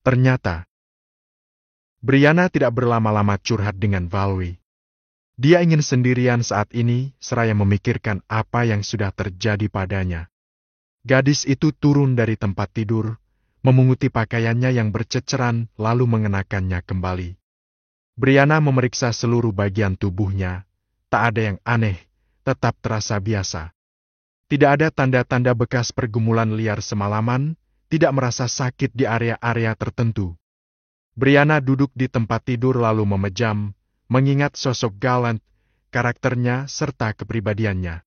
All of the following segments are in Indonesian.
Ternyata, Brianna tidak berlama-lama curhat dengan Valerie. Dia ingin sendirian saat ini, seraya memikirkan apa yang sudah terjadi padanya. Gadis itu turun dari tempat tidur, memunguti pakaiannya yang berceceran, lalu mengenakannya kembali. Brianna memeriksa seluruh bagian tubuhnya. Tak ada yang aneh, tetap terasa biasa. Tidak ada tanda-tanda bekas pergumulan liar semalaman, tidak merasa sakit di area-area tertentu. Brianna duduk di tempat tidur lalu memejam, mengingat sosok Gallant, karakternya serta kepribadiannya.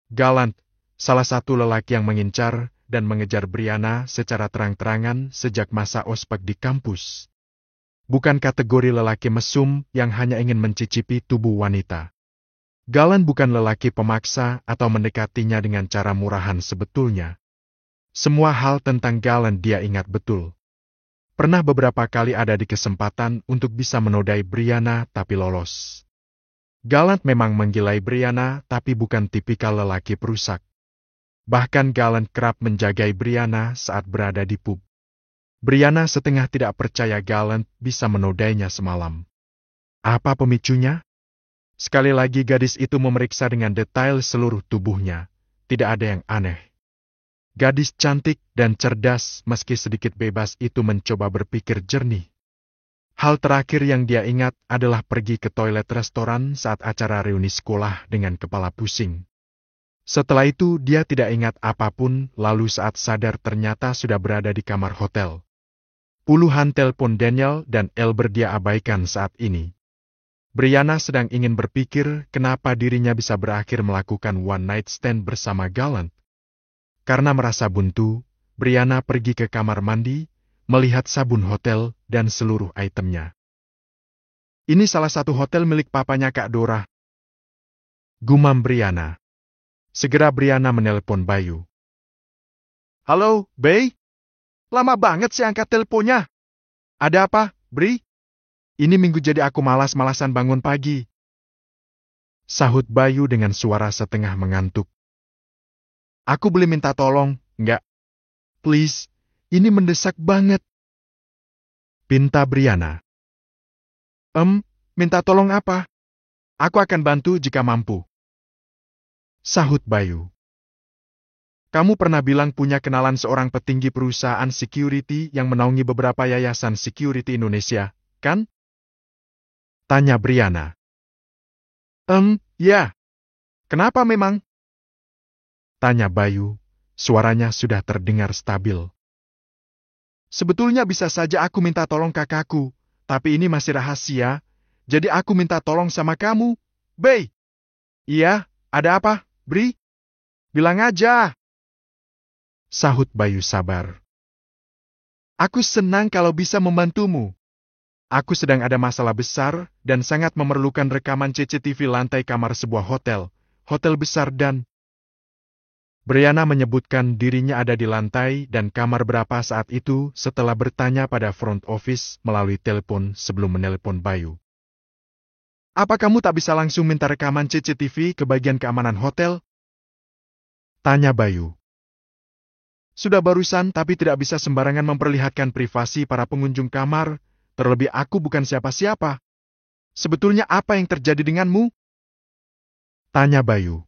Gallant, salah satu lelaki yang mengincar dan mengejar Brianna secara terang-terangan sejak masa ospek di kampus. Bukan kategori lelaki mesum yang hanya ingin mencicipi tubuh wanita. Gallant bukan lelaki pemaksa atau mendekatinya dengan cara murahan sebetulnya. Semua hal tentang Gallant dia ingat betul. Pernah beberapa kali ada di kesempatan untuk bisa menodai Brianna tapi lolos. Gallant memang menggilai Brianna tapi bukan tipikal lelaki perusak. Bahkan Gallant kerap menjagai Brianna saat berada di pub. Brianna setengah tidak percaya Gallant bisa menodainya semalam. Apa pemicunya? Sekali lagi gadis itu memeriksa dengan detail seluruh tubuhnya. Tidak ada yang aneh. Gadis cantik dan cerdas meski sedikit bebas itu mencoba berpikir jernih. Hal terakhir yang dia ingat adalah pergi ke toilet restoran saat acara reuni sekolah dengan kepala pusing. Setelah itu dia tidak ingat apapun, lalu saat sadar ternyata sudah berada di kamar hotel. Puluhan telepon Daniel dan Albert dia abaikan saat ini. Brianna sedang ingin berpikir kenapa dirinya bisa berakhir melakukan one night stand bersama Gallant. Karena merasa buntu, Brianna pergi ke kamar mandi, melihat sabun hotel dan seluruh itemnya. Ini salah satu hotel milik papanya Kak Dora. Gumam Brianna. Segera Brianna menelpon Bayu. Halo, Bay? Lama banget sih angkat teleponnya. Ada apa, Bri? Ini minggu jadi aku malas-malasan bangun pagi. Sahut Bayu dengan suara setengah mengantuk. Aku boleh minta tolong, enggak? Please, ini mendesak banget. Pinta Brianna. Minta tolong apa? Aku akan bantu jika mampu. Sahut Bayu. Kamu pernah bilang punya kenalan seorang petinggi perusahaan security yang menaungi beberapa yayasan security Indonesia, kan? Tanya Brianna. Ya. Kenapa memang? Tanya Bayu, suaranya sudah terdengar stabil. Sebetulnya bisa saja aku minta tolong kakakku, tapi ini masih rahasia, jadi aku minta tolong sama kamu, Bay. Iya, ada apa, Bri? Bilang aja. Sahut Bayu sabar. Aku senang kalau bisa membantumu. Aku sedang ada masalah besar dan sangat memerlukan rekaman CCTV lantai kamar sebuah hotel besar dan... Brianna menyebutkan dirinya ada di lantai dan kamar berapa saat itu setelah bertanya pada front office melalui telepon sebelum menelpon Bayu. Apa kamu tak bisa langsung minta rekaman CCTV ke bagian keamanan hotel? Tanya Bayu. Sudah barusan tapi tidak bisa sembarangan memperlihatkan privasi para pengunjung kamar, terlebih aku bukan siapa-siapa. Sebetulnya apa yang terjadi denganmu? Tanya Bayu.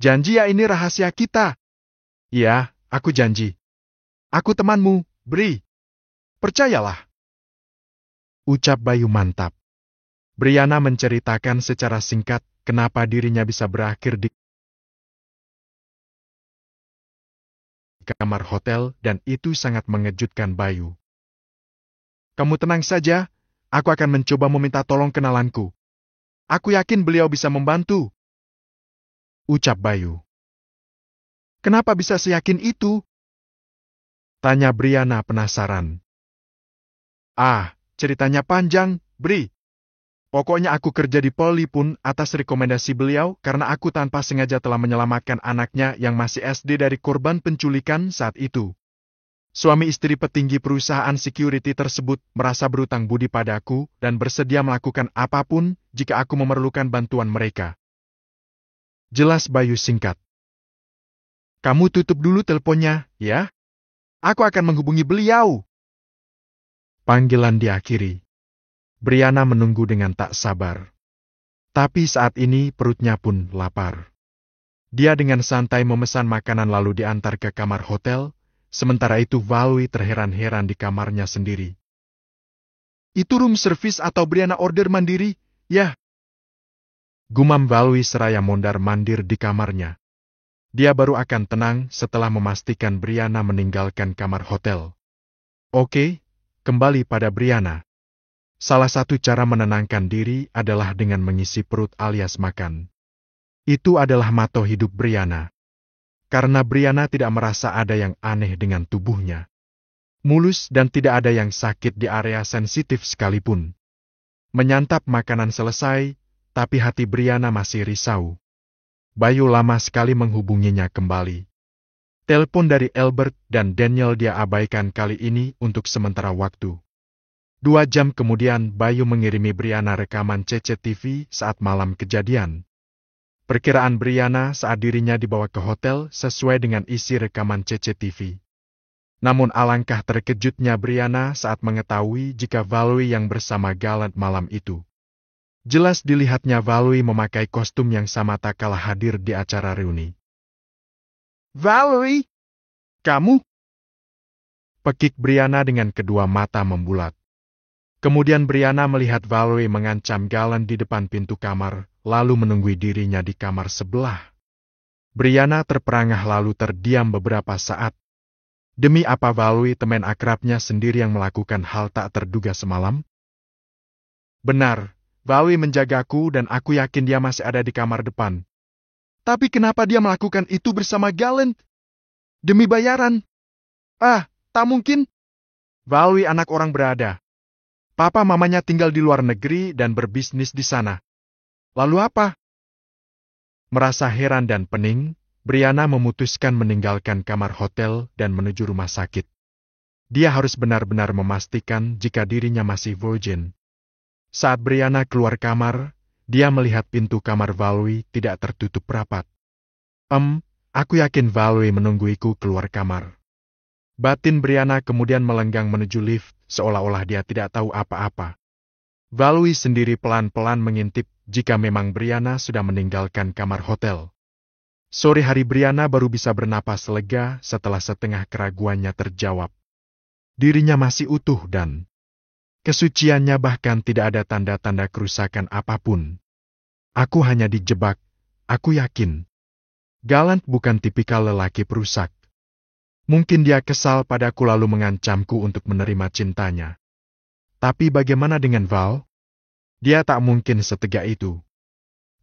Janji ya ini rahasia kita. Iya, aku janji. Aku temanmu, Bri. Percayalah. Ucap Bayu mantap. Brianna menceritakan secara singkat kenapa dirinya bisa berakhir di kamar hotel dan itu sangat mengejutkan Bayu. Kamu tenang saja, aku akan mencoba meminta tolong kenalanku. Aku yakin beliau bisa membantu. Ucap Bayu. Kenapa bisa seyakin itu? Tanya Brianna penasaran. Ceritanya panjang, Bri. Pokoknya aku kerja di Polri pun atas rekomendasi beliau karena aku tanpa sengaja telah menyelamatkan anaknya yang masih SD dari korban penculikan saat itu. Suami istri petinggi perusahaan security tersebut merasa berutang budi padaku dan bersedia melakukan apapun jika aku memerlukan bantuan mereka. Jelas Bayu singkat. Kamu tutup dulu teleponnya, ya? Aku akan menghubungi beliau. Panggilan diakhiri. Brianna menunggu dengan tak sabar. Tapi saat ini perutnya pun lapar. Dia dengan santai memesan makanan lalu diantar ke kamar hotel, sementara itu Valois terheran-heran di kamarnya sendiri. Itu room service atau Brianna order mandiri, ya? Gumam Valois seraya mondar-mandir di kamarnya. Dia baru akan tenang setelah memastikan Brianna meninggalkan kamar hotel. Oke, kembali pada Brianna. Salah satu cara menenangkan diri adalah dengan mengisi perut alias makan. Itu adalah motto hidup Brianna. Karena Brianna tidak merasa ada yang aneh dengan tubuhnya. Mulus dan tidak ada yang sakit di area sensitif sekalipun. Menyantap makanan selesai, tapi hati Brianna masih risau. Bayu lama sekali menghubunginya kembali. Telepon dari Albert dan Daniel dia abaikan kali ini untuk sementara waktu. 2 jam kemudian Bayu mengirimi Brianna rekaman CCTV saat malam kejadian. Perkiraan Brianna saat dirinya dibawa ke hotel sesuai dengan isi rekaman CCTV. Namun alangkah terkejutnya Brianna saat mengetahui jika Valois yang bersama Gallant malam itu. Jelas dilihatnya Valois memakai kostum yang sama tak kalah hadir di acara reuni. Valois, kamu? Pekik Brianna dengan kedua mata membulat. Kemudian Brianna melihat Valois mengancam Gallant di depan pintu kamar, lalu menunggui dirinya di kamar sebelah. Brianna terperangah lalu terdiam beberapa saat. Demi apa Valois teman akrabnya sendiri yang melakukan hal tak terduga semalam? Benar, Valois menjagaku dan aku yakin dia masih ada di kamar depan. Tapi kenapa dia melakukan itu bersama Gallant? Demi bayaran? Ah, tak mungkin. Valois anak orang berada. Papa mamanya tinggal di luar negeri dan berbisnis di sana. Lalu apa? Merasa heran dan pening, Brianna memutuskan meninggalkan kamar hotel dan menuju rumah sakit. Dia harus benar-benar memastikan jika dirinya masih virgin. Saat Brianna keluar kamar, dia melihat pintu kamar Valois tidak tertutup rapat. Aku yakin Valois menungguiku keluar kamar. Batin Brianna kemudian melenggang menuju lift, seolah-olah dia tidak tahu apa-apa. Valois sendiri pelan-pelan mengintip jika memang Brianna sudah meninggalkan kamar hotel. Sore hari Brianna baru bisa bernapas lega setelah setengah keraguannya terjawab. Dirinya masih utuh dan kesuciannya bahkan tidak ada tanda-tanda kerusakan apapun. Aku hanya dijebak, aku yakin. Gallant bukan tipikal lelaki perusak. Mungkin dia kesal padaku lalu mengancamku untuk menerima cintanya. Tapi bagaimana dengan Val? Dia tak mungkin setega itu.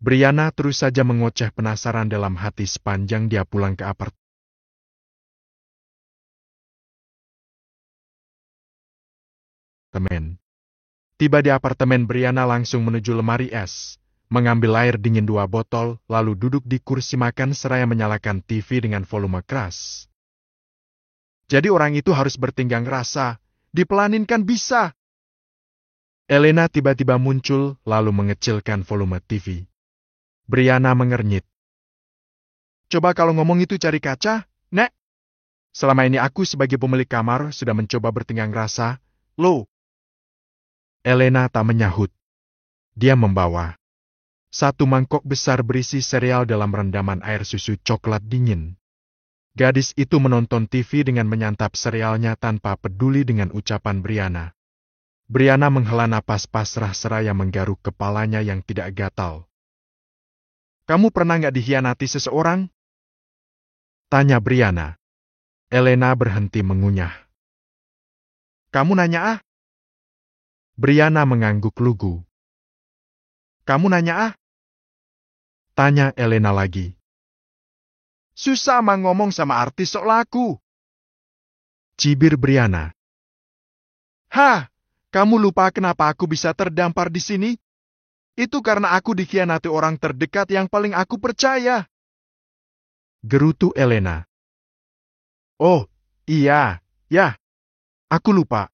Brianna terus saja mengoceh penasaran dalam hati sepanjang dia pulang ke apartemen. Tiba di apartemen Brianna langsung menuju lemari es, mengambil air dingin 2 botol, lalu duduk di kursi makan seraya menyalakan TV dengan volume keras. Jadi orang itu harus bertinggang rasa, dipelanin kan bisa. Elena tiba-tiba muncul, lalu mengecilkan volume TV. Brianna mengernyit. Coba kalau ngomong itu cari kaca, Nek. Selama ini aku sebagai pemilik kamar sudah mencoba bertinggang rasa, loh. Elena tak menyahut. Dia membawa 1 mangkok besar berisi sereal dalam rendaman air susu coklat dingin. Gadis itu menonton TV dengan menyantap serealnya tanpa peduli dengan ucapan Brianna. Brianna menghela napas pasrah seraya menggaruk kepalanya yang tidak gatal. Kamu pernah nggak dikhianati seseorang? Tanya Brianna. Elena berhenti mengunyah. Kamu nanya ah? Brianna mengangguk lugu. Kamu nanya ah? Tanya Elena lagi. Susah mah ngomong sama artis sok laku. Cibir Brianna. Hah, kamu lupa kenapa aku bisa terdampar di sini? Itu karena aku dikhianati orang terdekat yang paling aku percaya. Gerutu Elena. Oh, iya, ya. Aku lupa.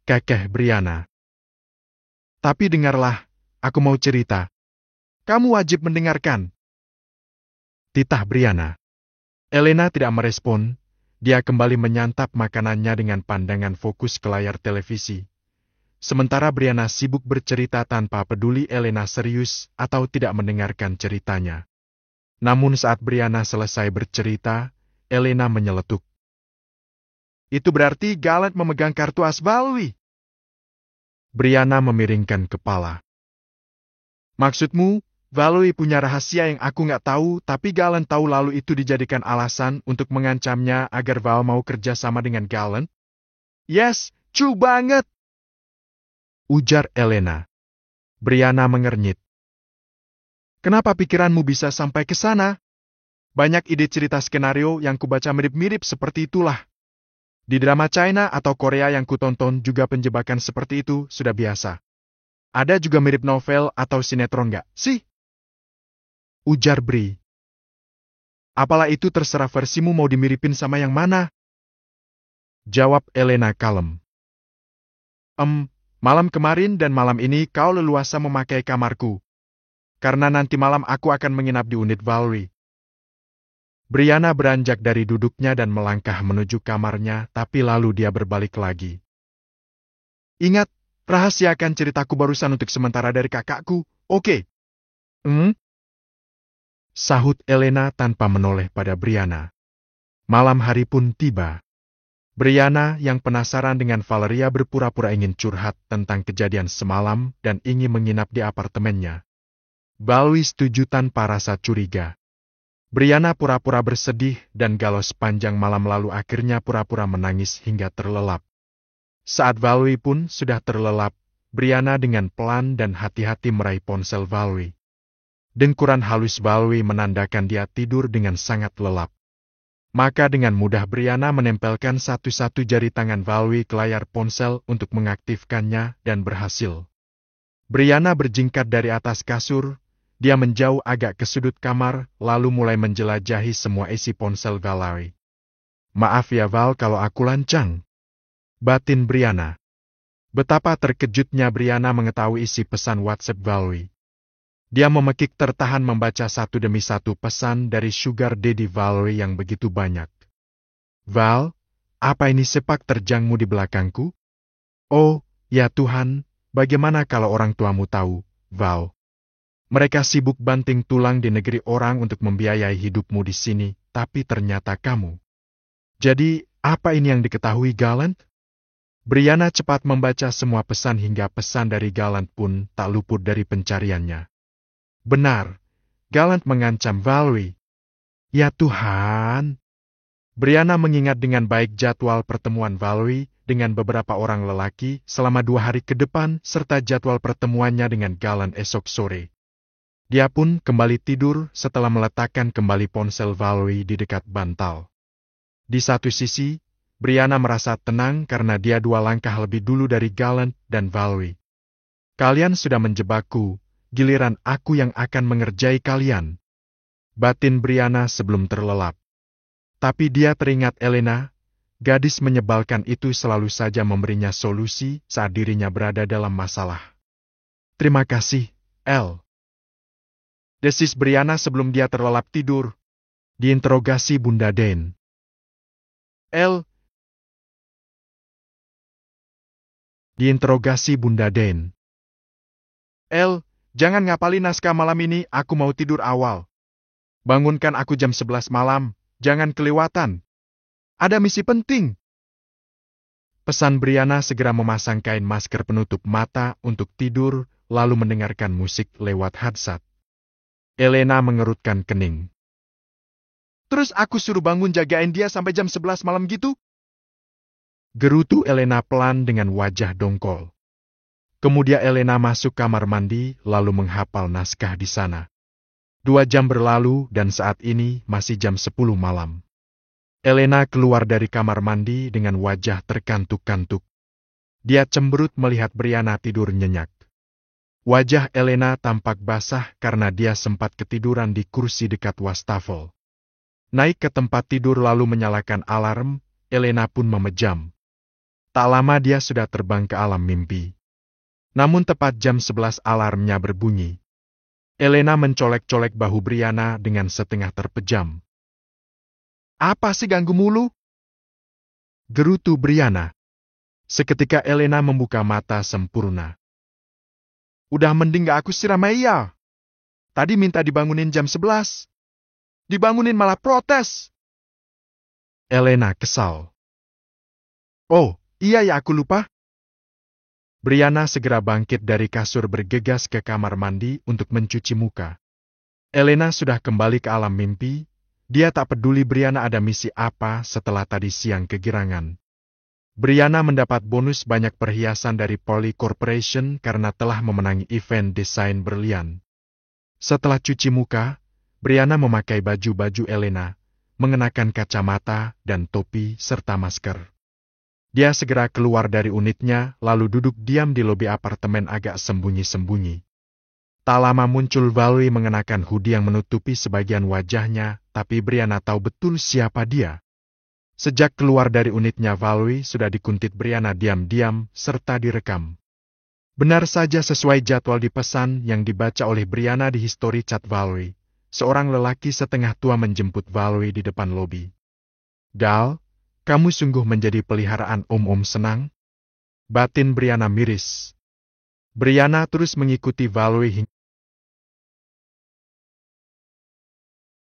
Kekeh Brianna. Tapi dengarlah, aku mau cerita. Kamu wajib mendengarkan. Titah Brianna. Elena tidak merespon, dia kembali menyantap makanannya dengan pandangan fokus ke layar televisi. Sementara Brianna sibuk bercerita tanpa peduli Elena serius atau tidak mendengarkan ceritanya. Namun saat Brianna selesai bercerita, Elena menyeletuk. Itu berarti Gallant memegang kartu as Valwi. Brianna memiringkan kepala. Maksudmu, Valwi punya rahasia yang aku nggak tahu, tapi Gallant tahu lalu itu dijadikan alasan untuk mengancamnya agar Val mau kerja sama dengan Gallant? Yes, true banget! Ujar Elena. Brianna mengernyit. Kenapa pikiranmu bisa sampai ke sana? Banyak ide cerita skenario yang kubaca mirip-mirip seperti itulah. Di drama China atau Korea yang kutonton juga penjebakan seperti itu sudah biasa. Ada juga mirip novel atau sinetron nggak sih? Ujar Bri. Apalah itu terserah versimu mau dimiripin sama yang mana? Jawab Elena kalem. Malam kemarin dan malam ini kau leluasa memakai kamarku. Karena nanti malam aku akan menginap di unit Valwi. Brianna beranjak dari duduknya dan melangkah menuju kamarnya, tapi lalu dia berbalik lagi. Ingat, rahasiakan ceritaku barusan untuk sementara dari kakakku, oke? Sahut Elena tanpa menoleh pada Brianna. Malam hari pun tiba. Brianna yang penasaran dengan Valeria berpura-pura ingin curhat tentang kejadian semalam dan ingin menginap di apartemennya. Valwi setuju tanpa rasa curiga. Brianna pura-pura bersedih dan galau sepanjang malam lalu akhirnya pura-pura menangis hingga terlelap. Saat Valwi pun sudah terlelap, Brianna dengan pelan dan hati-hati meraih ponsel Valwi. Dengkuran halus Valwi menandakan dia tidur dengan sangat lelap. Maka dengan mudah Brianna menempelkan satu-satu jari tangan Valwi ke layar ponsel untuk mengaktifkannya dan berhasil. Brianna berjingkat dari atas kasur, dia menjauh agak ke sudut kamar, lalu mulai menjelajahi semua isi ponsel Valwi. Maaf ya Val kalau aku lancang. Batin Brianna. Betapa terkejutnya Brianna mengetahui isi pesan WhatsApp Valwi. Dia memekik tertahan membaca satu demi satu pesan dari Sugar Daddy Valwi yang begitu banyak. Val, apa ini sepak terjangmu di belakangku? Oh, ya Tuhan, bagaimana kalau orang tuamu tahu, Val? Mereka sibuk banting tulang di negeri orang untuk membiayai hidupmu di sini, tapi ternyata kamu. Jadi, apa ini yang diketahui Gallant? Brianna cepat membaca semua pesan hingga pesan dari Gallant pun tak luput dari pencariannya. Benar, Gallant mengancam Valwi. Ya Tuhan! Brianna mengingat dengan baik jadwal pertemuan Valwi dengan beberapa orang lelaki selama 2 hari ke depan serta jadwal pertemuannya dengan Gallant esok sore. Dia pun kembali tidur setelah meletakkan kembali ponsel Valwi di dekat bantal. Di satu sisi, Brianna merasa tenang karena dia 2 langkah lebih dulu dari Gallant dan Valwi. Kalian sudah menjebakku. Giliran aku yang akan mengerjai kalian. Batin Brianna sebelum terlelap. Tapi dia teringat Elena, gadis menyebalkan itu selalu saja memberinya solusi saat dirinya berada dalam masalah. Terima kasih, El. Desis Brianna sebelum dia terlelap tidur. Diinterogasi Bunda Den. El. Diinterogasi Bunda Den. El. Jangan ngapalin naskah malam ini, aku mau tidur awal. Bangunkan aku jam 11 malam, jangan kelewatan. Ada misi penting. Pesan Brianna segera memasang kain masker penutup mata untuk tidur, lalu mendengarkan musik lewat headset. Elena mengerutkan kening. Terus aku suruh bangun jagain dia sampai jam 11 malam gitu? Gerutu Elena pelan dengan wajah dongkol. Kemudian Elena masuk kamar mandi lalu menghafal naskah di sana. 2 jam berlalu dan saat ini masih jam 10 malam. Elena keluar dari kamar mandi dengan wajah terkantuk-kantuk. Dia cemberut melihat Brianna tidur nyenyak. Wajah Elena tampak basah karena dia sempat ketiduran di kursi dekat wastafel. Naik ke tempat tidur lalu menyalakan alarm, Elena pun memejam. Tak lama dia sudah terbang ke alam mimpi. Namun tepat jam 11 alarmnya berbunyi. Elena mencolek-colek bahu Brianna dengan setengah terpejam. Apa sih ganggu mulu? gerutu Brianna. Seketika Elena membuka mata sempurna. Udah mending gak aku siram ya. Tadi minta dibangunin jam 11. Dibangunin malah protes. Elena kesal. Oh, iya ya aku lupa. Brianna segera bangkit dari kasur bergegas ke kamar mandi untuk mencuci muka. Elena sudah kembali ke alam mimpi. Dia tak peduli Brianna ada misi apa setelah tadi siang kegirangan. Brianna mendapat bonus banyak perhiasan dari Poly Corporation karena telah memenangi event desain berlian. Setelah cuci muka, Brianna memakai baju-baju Elena, mengenakan kacamata dan topi serta masker. Dia segera keluar dari unitnya lalu duduk diam di lobi apartemen agak sembunyi-sembunyi. Tak lama muncul Valerie mengenakan hoodie yang menutupi sebagian wajahnya, tapi Brianna tahu betul siapa dia. Sejak keluar dari unitnya Valerie sudah dikuntit Brianna diam-diam serta direkam. Benar saja sesuai jadwal dipesan yang dibaca oleh Brianna di history chat Valerie. Seorang lelaki setengah tua menjemput Valerie di depan lobi. Gal, kamu sungguh menjadi peliharaan om-om senang? Batin Brianna miris. Brianna terus mengikuti Valerie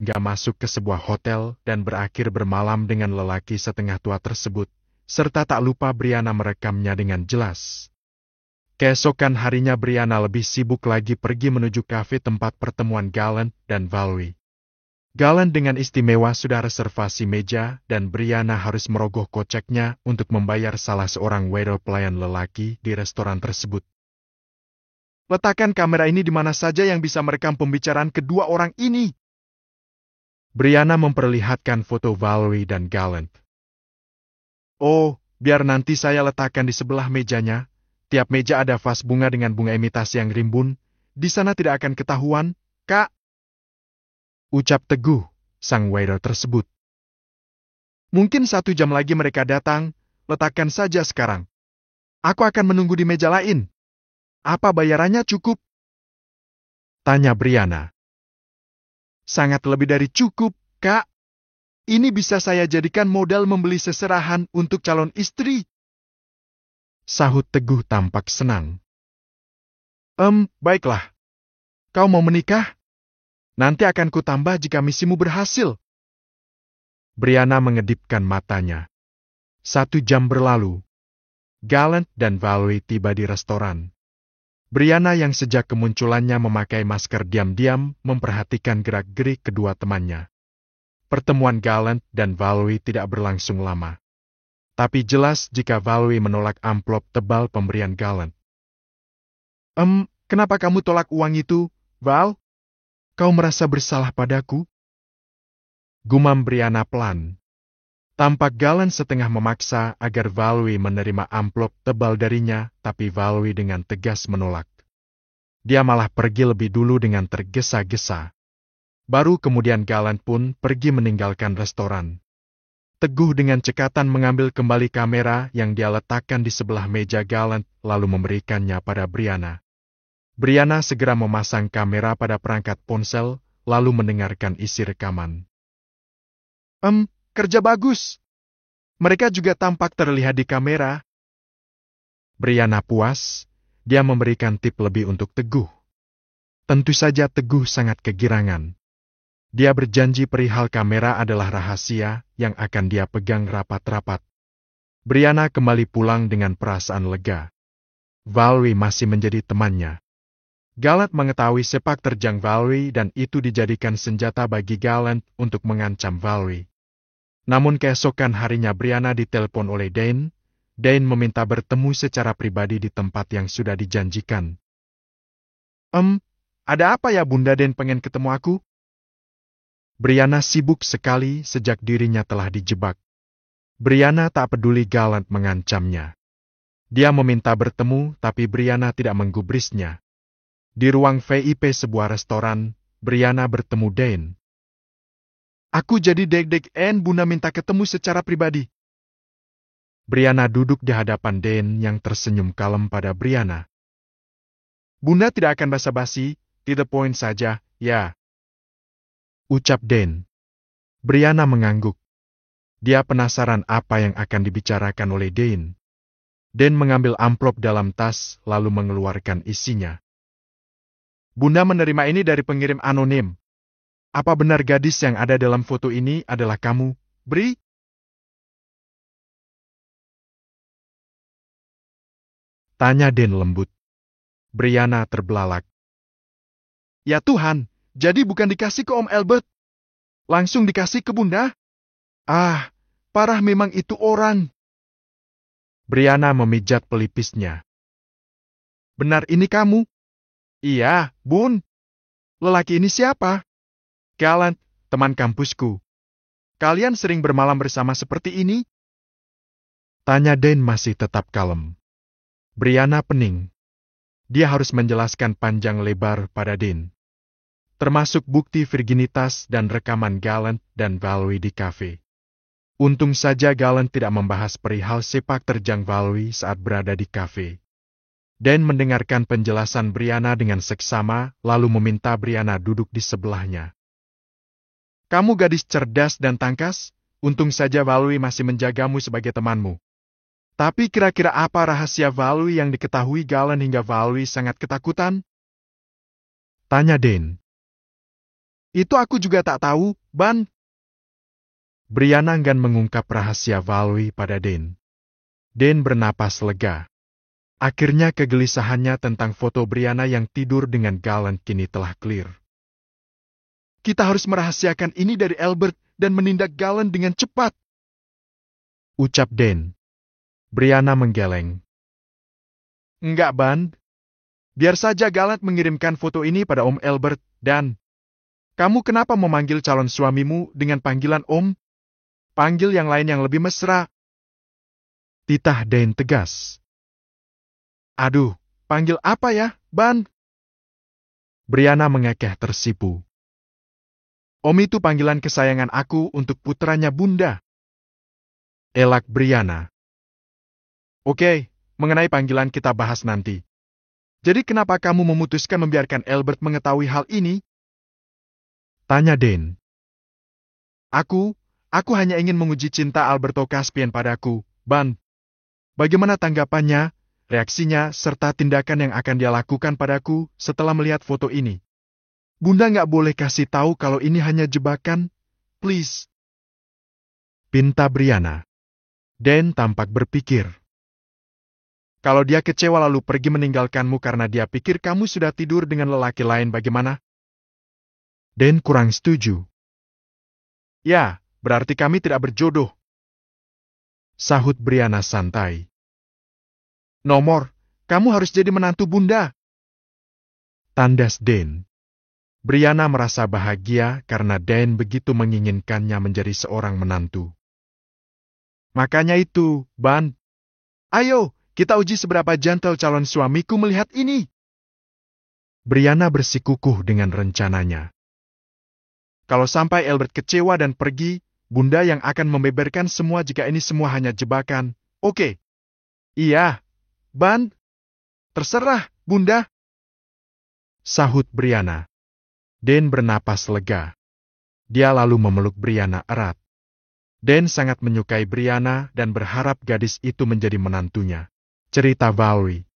hingga masuk ke sebuah hotel dan berakhir bermalam dengan lelaki setengah tua tersebut, serta tak lupa Brianna merekamnya dengan jelas. Keesokan harinya Brianna lebih sibuk lagi pergi menuju kafe tempat pertemuan Gallant dan Valerie. Gallant dengan istimewa sudah reservasi meja dan Brianna harus merogoh koceknya untuk membayar salah seorang waiter pelayan lelaki di restoran tersebut. Letakkan kamera ini di mana saja yang bisa merekam pembicaraan kedua orang ini. Brianna memperlihatkan foto Valerie dan Gallant. Oh, biar nanti saya letakkan di sebelah mejanya. Tiap meja ada vas bunga dengan bunga imitasi yang rimbun. Di sana tidak akan ketahuan, Kak. Ucap teguh, sang waiter tersebut. Mungkin 1 jam lagi mereka datang, letakkan saja sekarang. Aku akan menunggu di meja lain. Apa bayarannya cukup? Tanya Brianna. Sangat lebih dari cukup, Kak. Ini bisa saya jadikan modal membeli seserahan untuk calon istri. Sahut teguh tampak senang. Baiklah. Kau mau menikah? Nanti akan kutambah jika misimu berhasil. Brianna mengedipkan matanya. 1 jam berlalu. Gallant dan Valerie tiba di restoran. Brianna yang sejak kemunculannya memakai masker diam-diam memperhatikan gerak-gerik kedua temannya. Pertemuan Gallant dan Valerie tidak berlangsung lama. Tapi jelas jika Valerie menolak amplop tebal pemberian Gallant. Kenapa kamu tolak uang itu, Val? Kau merasa bersalah padaku? Gumam Brianna pelan. Tampak Gallant setengah memaksa agar Valerie menerima amplop tebal darinya, tapi Valerie dengan tegas menolak. Dia malah pergi lebih dulu dengan tergesa-gesa. Baru kemudian Gallant pun pergi meninggalkan restoran. Teguh dengan cekatan mengambil kembali kamera yang dia letakkan di sebelah meja Gallant, lalu memberikannya pada Brianna. Brianna segera memasang kamera pada perangkat ponsel, lalu mendengarkan isi rekaman. Kerja bagus. Mereka juga tampak terlihat di kamera. Brianna puas, dia memberikan tip lebih untuk Teguh. Tentu saja Teguh sangat kegirangan. Dia berjanji perihal kamera adalah rahasia yang akan dia pegang rapat-rapat. Brianna kembali pulang dengan perasaan lega. Valerie masih menjadi temannya. Gallant mengetahui sepak terjang Valerie dan itu dijadikan senjata bagi Gallant untuk mengancam Valerie. Namun keesokan harinya Brianna ditelepon oleh Dane. Dane meminta bertemu secara pribadi di tempat yang sudah dijanjikan. Ada apa ya Bunda Dane pengen ketemu aku? Brianna sibuk sekali sejak dirinya telah dijebak. Brianna tak peduli Gallant mengancamnya. Dia meminta bertemu tapi Brianna tidak menggubrisnya. Di ruang VIP sebuah restoran, Brianna bertemu Dane. Aku jadi deg-degan Bunda minta ketemu secara pribadi. Brianna duduk di hadapan Dane yang tersenyum kalem pada Brianna. Bunda tidak akan basa-basi, to the point saja, ya. Ucap Dane. Brianna mengangguk. Dia penasaran apa yang akan dibicarakan oleh Dane. Dane mengambil amplop dalam tas lalu mengeluarkan isinya. Bunda menerima ini dari pengirim anonim. Apa benar gadis yang ada dalam foto ini adalah kamu, Bri? Tanya Dane lembut. Brianna terbelalak. Ya Tuhan, jadi bukan dikasih ke Om Albert. Langsung dikasih ke Bunda? Ah, parah memang itu orang. Brianna memijat pelipisnya. Benar ini kamu? Iya, Bun. Lelaki ini siapa? Gallant, teman kampusku. Kalian sering bermalam bersama seperti ini? Tanya Dane masih tetap kalem. Brianna pening. Dia harus menjelaskan panjang lebar pada Dane. Termasuk bukti virginitas dan rekaman Gallant dan Valerie di kafe. Untung saja Gallant tidak membahas perihal sepak terjang Valerie saat berada di kafe. Dan mendengarkan penjelasan Brianna dengan seksama, lalu meminta Brianna duduk di sebelahnya. Kamu gadis cerdas dan tangkas, untung saja Valerie masih menjagamu sebagai temanmu. Tapi kira-kira apa rahasia Valerie yang diketahui Gallant hingga Valerie sangat ketakutan? Tanya Dane. Itu aku juga tak tahu, Ban. Brianna enggan mengungkap rahasia Valerie pada Dane. Dane bernapas lega. Akhirnya kegelisahannya tentang foto Brianna yang tidur dengan Gallant kini telah clear. Kita harus merahasiakan ini dari Albert dan menindak Gallant dengan cepat. Ucap Dane. Brianna menggeleng. Enggak, Ban. Biar saja Gallant mengirimkan foto ini pada Om Albert dan... Kamu kenapa memanggil calon suamimu dengan panggilan Om? Panggil yang lain yang lebih mesra. Titah Dane tegas. Aduh, panggil apa ya, Ban? Brianna mengekeh tersipu. Om itu panggilan kesayangan aku untuk putranya Bunda. Elak Brianna. Oke, mengenai panggilan kita bahas nanti. Jadi kenapa kamu memutuskan membiarkan Albert mengetahui hal ini? Tanya Dane. Aku hanya ingin menguji cinta Alberto Caspian padaku, Ban. Bagaimana tanggapannya, reaksinya, serta tindakan yang akan dia lakukan padaku setelah melihat foto ini? Bunda nggak boleh kasih tahu kalau ini hanya jebakan, please. Pinta Brianna. Dane tampak berpikir. Kalau dia kecewa lalu pergi meninggalkanmu karena dia pikir kamu sudah tidur dengan lelaki lain bagaimana? Dane kurang setuju. Ya, berarti kami tidak berjodoh. Sahut Brianna santai. Nomor, kamu harus jadi menantu Bunda. Tandas Dane. Brianna merasa bahagia karena Dane begitu menginginkannya menjadi seorang menantu. Makanya itu, Ban. Ayo, kita uji seberapa jantel calon suamiku melihat ini. Brianna bersikukuh dengan rencananya. Kalau sampai Albert kecewa dan pergi, Bunda yang akan membeberkan semua jika ini semua hanya jebakan. Oke. Iya, Ban. Terserah, Bunda. Sahut Brianna. Dane bernapas lega. Dia lalu memeluk Brianna erat. Dane sangat menyukai Brianna dan berharap gadis itu menjadi menantunya. Cerita Valerie.